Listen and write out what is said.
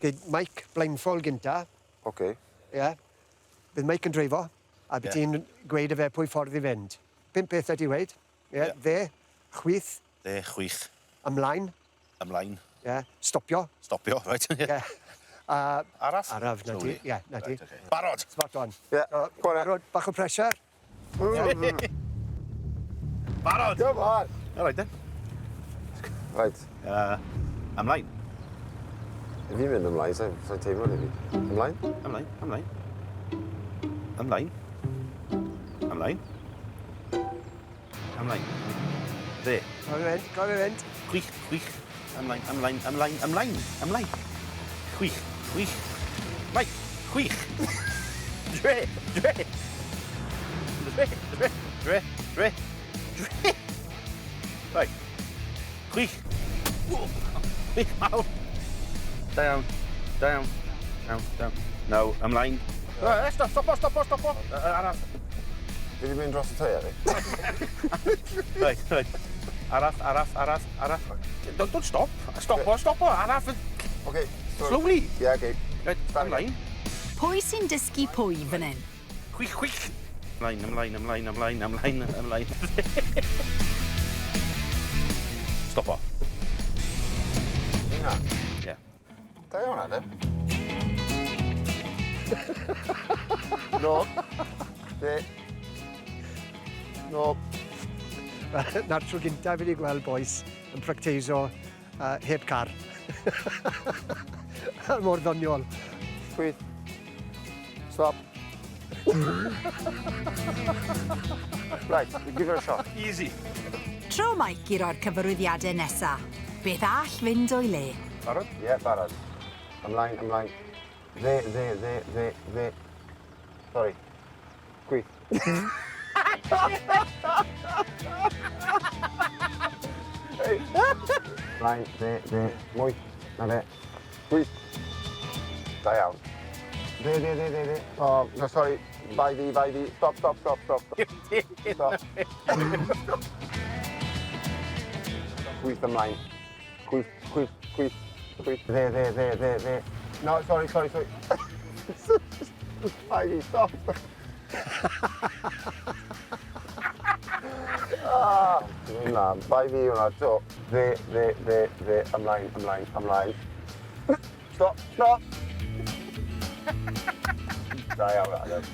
Gyd Mike blindfold gynta. OK. Ie. Bydd Mike yn dreifo, a bydd ti'n gweud y fe pwy ffordd i fynd. 5 beth ydi weid. Ie. Dde, chwith. Dde, chwych. Ymlaen. Ymlaen. Ie. Stopio. Stopio, right. Ie. Araf? Araf, na di. Ie, na di. Barod. Spot on. Ie. Barod, bach o pressure. Barod. Come on. All right then. Right. Ymlaen. If fi'n mynd ymlaen, sa'n teimlo ni fi. Ymlaen? Ymlaen. Ymlaen. Ymlaen. Ymlaen. Ymlaen. Dde. Gofio fynd. Chwych, chwych. Ymlaen, ymlaen, ymlaen, ymlaen, ymlaen. Chwych, chwych. Mike, chwych. Dre, dre. Dre, dre, dre, dre, dre. Right. Chwych. Chwych mawr. Da iawn, da iawn. Iawn, da iawn. No, ymlaen. Stopo. Araf. Fi wedi mynd dros y tei, Ari. Right. Araf. Don't stop. Stopo. Araf. OK. Slowly. Yeah, OK. Right, ymlain. Pwy sy'n dysgu pwy fan hyn? Chwych. Ymlaen. Stopo. Hynna. Ie. Da iawn, Adam. No. Dde. No. Na'r tro gynta fi wedi gweld boys yn practeiso heb car. Mor ddoniol. Chwith. Stop. Right, give it a shot. Easy. Tro Mike i roi'r cyfarwyddiadau nesa. Beth all fynd o'i le? Barod? Ie, barod. Ymlaen. Dde. Sorry. Chwith. Ymlaen, dde. Mwy. Na fe. Chwith. Da iawn. Dde. Oh, no, sorry. Bai fi. Stop. Stop. Chwith ymlaen. Chwith. Dde. No, sorry. Bai fi, stop. Dwi'n na, bai fi hwnna, to. Dde. Ymlaen. Stop. Da iawn, Adam.